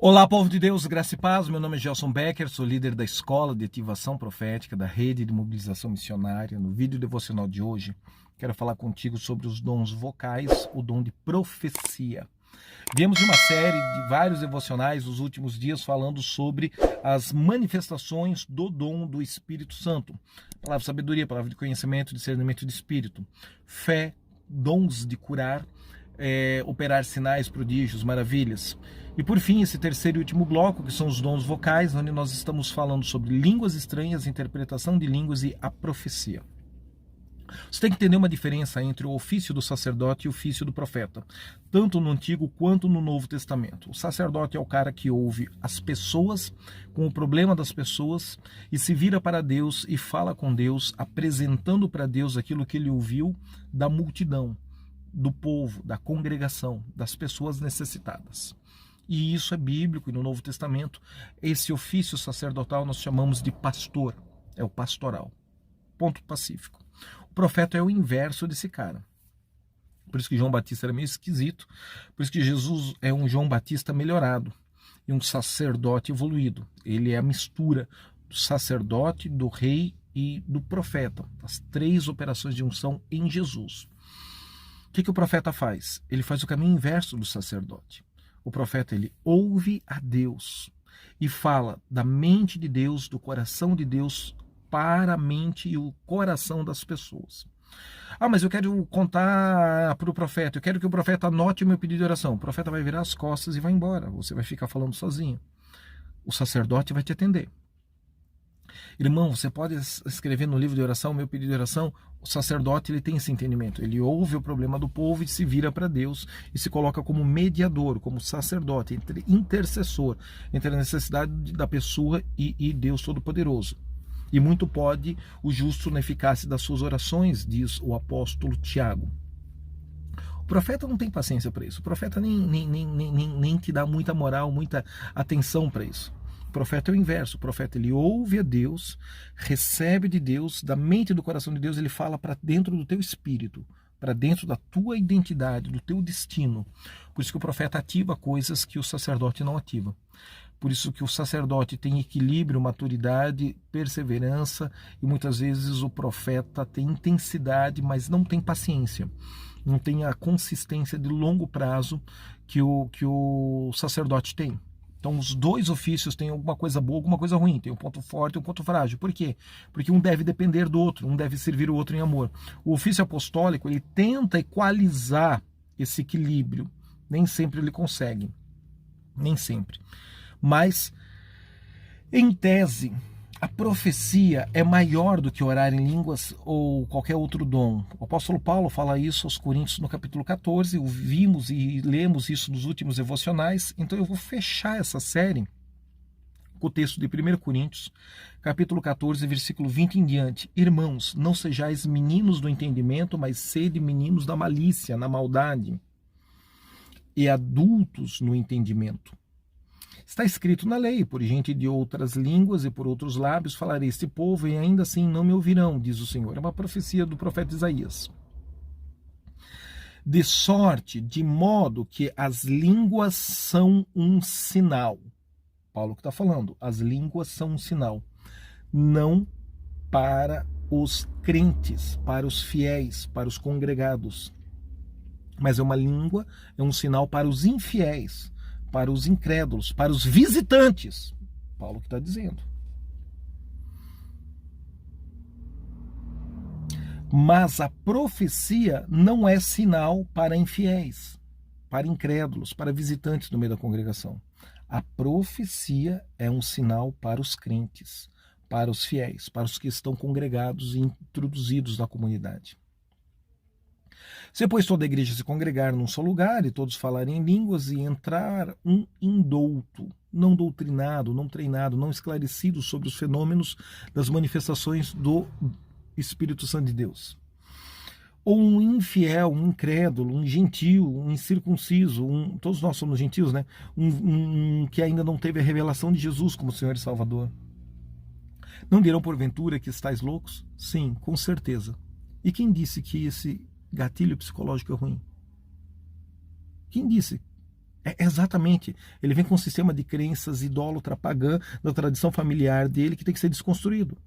Olá, povo de Deus, graça e paz. Meu nome é Gelson Becker, sou líder da Escola de Ativação Profética da Rede de Mobilização Missionária. No vídeo devocional de hoje, quero falar contigo sobre os dons vocais, o dom de profecia. Viemos de uma série de vários devocionais nos últimos dias falando sobre as manifestações do dom do Espírito Santo. Palavra de sabedoria, palavra de conhecimento, discernimento de espírito, fé, dons de curar, operar sinais, prodígios, maravilhas. E por fim, esse terceiro e último bloco, que são os dons vocais, onde nós estamos falando sobre línguas estranhas, interpretação de línguas e a profecia. Você tem que entender uma diferença entre o ofício do sacerdote e o ofício do profeta, tanto no Antigo quanto no Novo Testamento. O sacerdote é o cara que ouve as pessoas, com o problema das pessoas, e se vira para Deus e fala com Deus, apresentando para Deus aquilo que ele ouviu da multidão, do povo, da congregação, das pessoas necessitadas. E isso é bíblico, e no Novo Testamento, esse ofício sacerdotal nós chamamos de pastor, é o pastoral. Ponto pacífico. O profeta é o inverso desse cara. Por isso que João Batista era meio esquisito, por isso que Jesus é um João Batista melhorado e um sacerdote evoluído. Ele é a mistura do sacerdote, do rei e do profeta, as três operações de unção em Jesus. O que o profeta faz? Ele faz o caminho inverso do sacerdote. O profeta, ele ouve a Deus e fala da mente de Deus, do coração de Deus para a mente e o coração das pessoas. Ah, mas eu quero contar para o profeta, eu quero que o profeta anote o meu pedido de oração. O profeta vai virar as costas e vai embora, você vai ficar falando sozinho. O sacerdote vai te atender. Irmão, você pode escrever no livro de oração, meu pedido de oração. O sacerdote, ele tem esse entendimento. Ele ouve o problema do povo e se vira para Deus e se coloca como mediador, como sacerdote, intercessor entre a necessidade da pessoa e Deus Todo-Poderoso. E muito pode o justo na eficácia das suas orações, diz o apóstolo Tiago. O profeta não tem paciência para isso. O profeta nem te dá muita moral, muita atenção para isso. O profeta é o inverso. O profeta, ele ouve a Deus, recebe de Deus, da mente e do coração de Deus, ele fala para dentro do teu espírito, para dentro da tua identidade, do teu destino. Por isso que o profeta ativa coisas que o sacerdote não ativa. Por isso que o sacerdote tem equilíbrio, maturidade, perseverança, e muitas vezes o profeta tem intensidade, mas não tem paciência. Não tem a consistência de longo prazo que o sacerdote tem. Então os dois ofícios têm alguma coisa boa, alguma coisa ruim, tem um ponto forte e um ponto frágil. Por quê? Porque um deve depender do outro, um deve servir o outro em amor. O ofício apostólico, ele tenta equalizar esse equilíbrio. Nem sempre ele consegue. Nem sempre. Mas, em tese, a profecia é maior do que orar em línguas ou qualquer outro dom. O apóstolo Paulo fala isso aos Coríntios no capítulo 14, ouvimos e lemos isso nos últimos devocionais, então eu vou fechar essa série com o texto de 1 Coríntios, capítulo 14, versículo 20 em diante. Irmãos, não sejais meninos do entendimento, mas sede meninos da malícia, na maldade, e adultos no entendimento. Está escrito na lei, por gente de outras línguas e por outros lábios falarei este povo e ainda assim não me ouvirão, diz o Senhor. É uma profecia do profeta Isaías. De sorte, de modo que as línguas são um sinal. Paulo que está falando, as línguas são um sinal. Não para os crentes, para os fiéis, para os congregados. Mas é uma língua, é um sinal para os infiéis, para os incrédulos, para os visitantes. Paulo que está dizendo. Mas a profecia não é sinal para infiéis, para incrédulos, para visitantes no meio da congregação. A profecia é um sinal para os crentes, para os fiéis, para os que estão congregados e introduzidos na comunidade. Se, pois, toda a igreja se congregar num só lugar e todos falarem em línguas e entrar um indouto, não doutrinado, não treinado, não esclarecido sobre os fenômenos das manifestações do Espírito Santo de Deus, ou um infiel, um incrédulo, um gentio, um incircunciso, todos nós somos gentios, né? Um que ainda não teve a revelação de Jesus como Senhor e Salvador. Não dirão porventura que estáis loucos? Sim, com certeza. E quem disse que esse gatilho psicológico é ruim? Quem disse Exatamente. Ele vem com um sistema de crenças idólatra, pagã, da tradição familiar dele, que tem que ser desconstruído.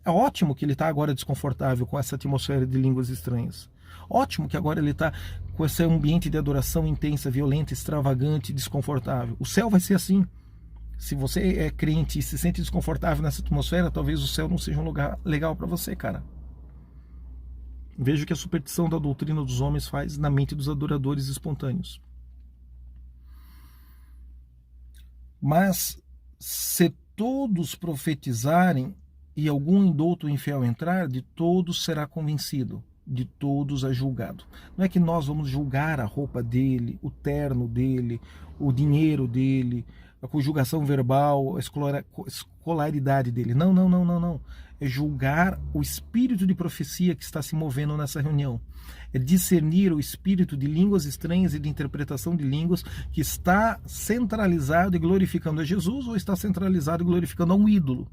É ótimo que ele está agora desconfortável com essa atmosfera de línguas estranhas. Ótimo que agora ele está com esse ambiente de adoração intensa, violenta, extravagante, desconfortável. O céu vai ser assim. Se você é crente e se sente desconfortável nessa atmosfera, talvez o céu não seja um lugar legal para você, cara. Veja o que a superstição da doutrina dos homens faz na mente dos adoradores espontâneos. Mas se todos profetizarem e algum indouto infiel entrar, de todos será convencido, de todos é julgado. Não é que nós vamos julgar a roupa dele, o terno dele, o dinheiro dele, a conjugação verbal, a escolaridade dele. Não, não, não, não, não. É julgar o espírito de profecia que está se movendo nessa reunião. É discernir o espírito de línguas estranhas e de interpretação de línguas que está centralizado e glorificando a Jesus ou está centralizado e glorificando a um ídolo.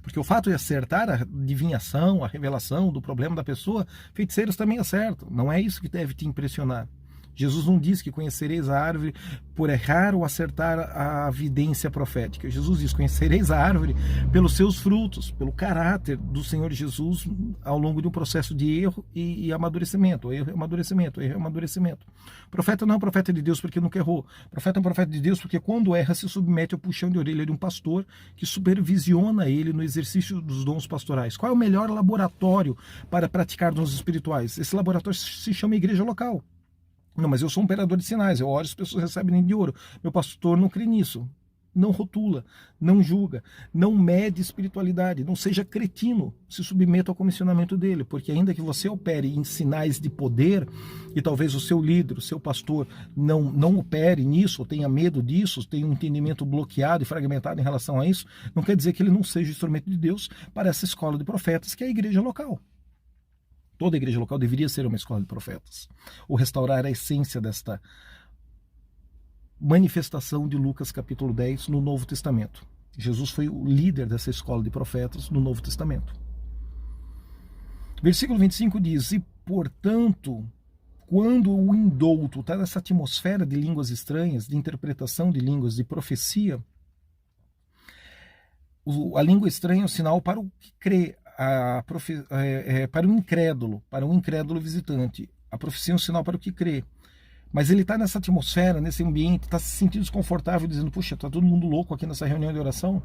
Porque o fato de acertar a adivinhação, a revelação do problema da pessoa, feiticeiros também acertam. Não é isso que deve te impressionar. Jesus não diz que conhecereis a árvore por errar ou acertar a vidência profética. Jesus diz: conhecereis a árvore pelos seus frutos, pelo caráter do Senhor Jesus ao longo de um processo de erro e amadurecimento. Erro e amadurecimento, erro e amadurecimento. Profeta não é um profeta de Deus porque nunca errou. Profeta é um profeta de Deus porque quando erra se submete ao puxão de orelha de um pastor que supervisiona ele no exercício dos dons pastorais. Qual é o melhor laboratório para praticar dons espirituais? Esse laboratório se chama igreja local. Não, mas eu sou um operador de sinais, eu oro, as pessoas recebem nem de ouro. Meu pastor não crê nisso. Não rotula, não julga, não mede espiritualidade, não seja cretino, se submeta ao comissionamento dele, porque ainda que você opere em sinais de poder, e talvez o seu líder, o seu pastor, não opere nisso, ou tenha medo disso, tenha um entendimento bloqueado e fragmentado em relação a isso, não quer dizer que ele não seja instrumento de Deus para essa escola de profetas, que é a igreja local. Toda igreja local deveria ser uma escola de profetas, ou restaurar a essência desta manifestação de Lucas capítulo 10 no Novo Testamento. Jesus foi o líder dessa escola de profetas no Novo Testamento. Versículo 25 diz: e portanto, quando o indouto está nessa atmosfera de línguas estranhas, de interpretação de línguas, de profecia, a língua estranha é um sinal para o que crê, para o incrédulo visitante. A profecia é um sinal para o que crê. Mas ele está nessa atmosfera, nesse ambiente, está se sentindo desconfortável, dizendo: puxa, está todo mundo louco aqui nessa reunião de oração.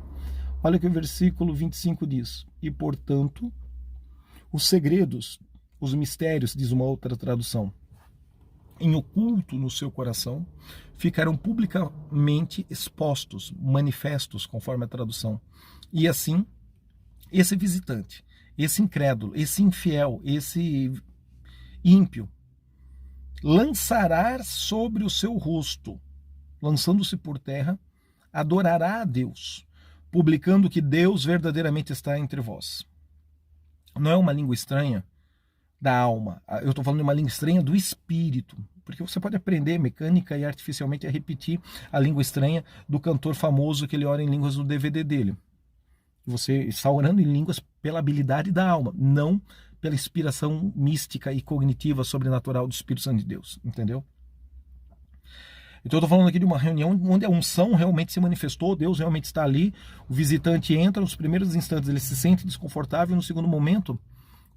Olha o que o versículo 25 diz: e portanto, os segredos, os mistérios, diz uma outra tradução, em oculto no seu coração, ficarão publicamente expostos, manifestos, conforme a tradução. E assim, esse visitante, esse incrédulo, esse infiel, esse ímpio, lançará sobre o seu rosto, lançando-se por terra, adorará a Deus, publicando que Deus verdadeiramente está entre vós. Não é uma língua estranha da alma, eu estou falando de uma língua estranha do espírito, porque você pode aprender mecânica e artificialmente a repetir a língua estranha do cantor famoso que ele ora em línguas no DVD dele. Você está orando em línguas pela habilidade da alma, não pela inspiração mística e cognitiva sobrenatural do Espírito Santo de Deus, entendeu? Então eu estou falando aqui de uma reunião onde a unção realmente se manifestou, Deus realmente está ali, o visitante entra, nos primeiros instantes ele se sente desconfortável, no segundo momento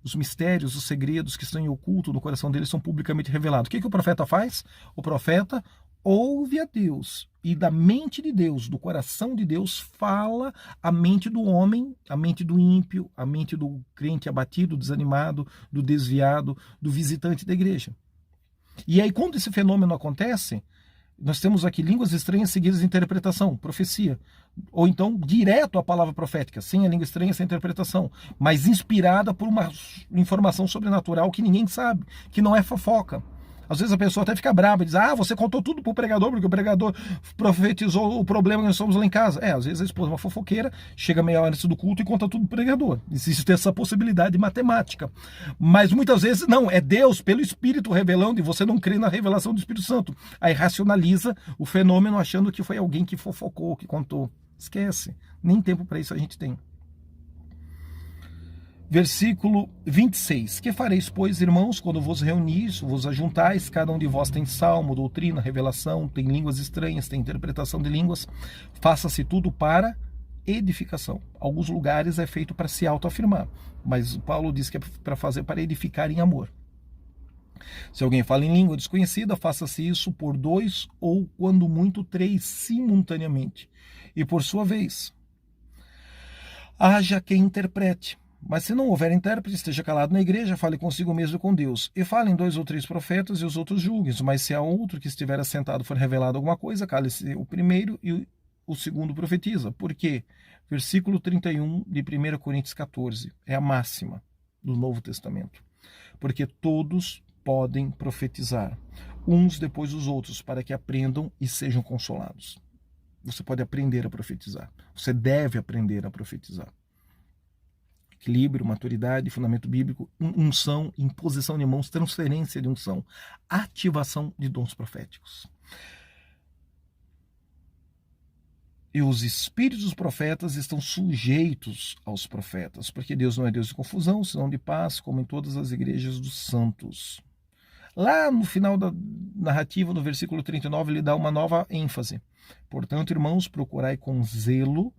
os mistérios, os segredos que estão em oculto no coração dele são publicamente revelados. O que o profeta faz? O profeta ouve a Deus, e da mente de Deus, do coração de Deus, fala a mente do homem, a mente do ímpio, a mente do crente abatido, desanimado, do desviado, do visitante da igreja. E aí, quando esse fenômeno acontece, nós temos aqui línguas estranhas seguidas de interpretação, profecia, ou então direto à palavra profética, sem a língua estranha, sem interpretação, mas inspirada por uma informação sobrenatural que ninguém sabe, que não é fofoca. Às vezes a pessoa até fica brava e diz: ah, você contou tudo pro pregador, porque o pregador profetizou o problema que nós somos lá em casa. Às vezes a esposa é uma fofoqueira, chega meia hora antes do culto e conta tudo pro pregador. Existe essa possibilidade matemática. Mas muitas vezes não, é Deus, pelo Espírito, revelando, e você não crê na revelação do Espírito Santo. Aí racionaliza o fenômeno achando que foi alguém que fofocou, que contou. Esquece, nem tempo para isso a gente tem. Versículo 26. Que fareis, pois, irmãos, quando vos reunis, vos ajuntais, cada um de vós tem salmo, doutrina, revelação, tem línguas estranhas, tem interpretação de línguas, faça-se tudo para edificação. Alguns lugares é feito para se autoafirmar, mas Paulo diz que é para fazer para edificar em amor. Se alguém fala em língua desconhecida, faça-se isso por 2 ou, quando muito, 3 simultaneamente. E por sua vez, haja quem interprete. Mas se não houver intérprete, esteja calado na igreja, fale consigo mesmo e com Deus. E falem 2 ou 3 profetas e os outros julguem. Mas se a outro que estiver assentado for revelado alguma coisa, cale-se o primeiro e o segundo profetiza. Por quê? Versículo 31 de 1 Coríntios 14. É a máxima do Novo Testamento. Porque todos podem profetizar, uns depois dos outros, para que aprendam e sejam consolados. Você pode aprender a profetizar. Você deve aprender a profetizar. Equilíbrio, maturidade, fundamento bíblico, unção, imposição de mãos, transferência de unção, ativação de dons proféticos. E os espíritos dos profetas estão sujeitos aos profetas, porque Deus não é Deus de confusão, senão de paz, como em todas as igrejas dos santos. Lá no final da narrativa, no versículo 39, ele dá uma nova ênfase. Portanto, irmãos, procurai com zelo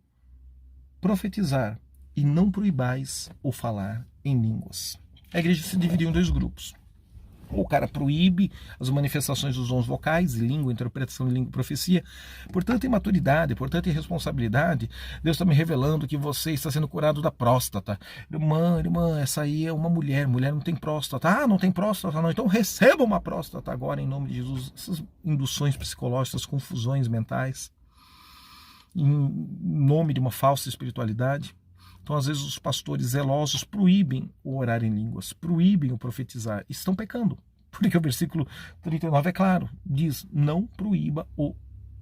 profetizar, e não proibais o falar em línguas. A igreja se dividiu em 2 grupos. O cara proíbe as manifestações dos dons vocais, língua, interpretação de língua e profecia. Portanto, em maturidade, portanto, em responsabilidade, Deus está me revelando que você está sendo curado da próstata. Irmã, essa aí é uma mulher não tem próstata. Ah, não tem próstata não, então receba uma próstata agora em nome de Jesus. Essas induções psicológicas, confusões mentais, em nome de uma falsa espiritualidade. Então, às vezes, os pastores zelosos proíbem o orar em línguas, proíbem o profetizar. Estão pecando. Porque o versículo 39 é claro. Diz, não proíba o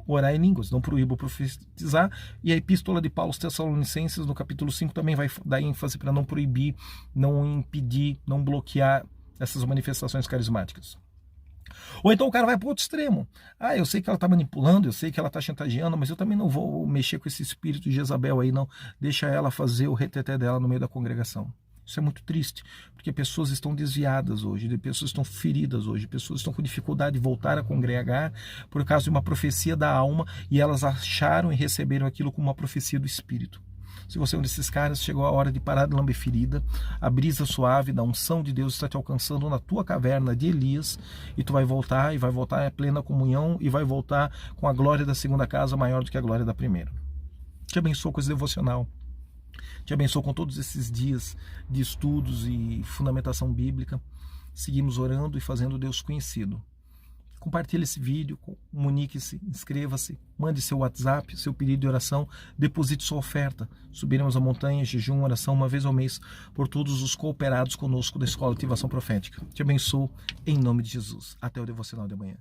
orar em línguas, não proíba o profetizar. E a epístola de Paulo aos Tessalonicenses, no capítulo 5, também vai dar ênfase para não proibir, não impedir, não bloquear essas manifestações carismáticas. Ou então o cara vai para o outro extremo. Ah, eu sei que ela está manipulando, eu sei que ela está chantageando, mas eu também não vou mexer com esse espírito de Jezabel aí, não. Deixa ela fazer o reteté dela no meio da congregação. Isso é muito triste, porque pessoas estão desviadas hoje, pessoas estão feridas hoje, pessoas estão com dificuldade de voltar a congregar por causa de uma profecia da alma e elas acharam e receberam aquilo como uma profecia do espírito. Se você é um desses caras, chegou a hora de parar de lamber ferida. A brisa suave da unção de Deus está te alcançando na tua caverna de Elias. E tu vai voltar, em plena comunhão, e vai voltar com a glória da segunda casa maior do que a glória da primeira. Te abençoo com esse devocional. Te abençoo com todos esses dias de estudos e fundamentação bíblica. Seguimos orando e fazendo Deus conhecido. Compartilhe esse vídeo, comunique-se, inscreva-se, mande seu WhatsApp, seu pedido de oração, deposite sua oferta. Subiremos a montanha, jejum, oração uma vez ao mês por todos os cooperados conosco da Escola Ativação Profética. Te abençoo em nome de Jesus. Até o devocional de amanhã.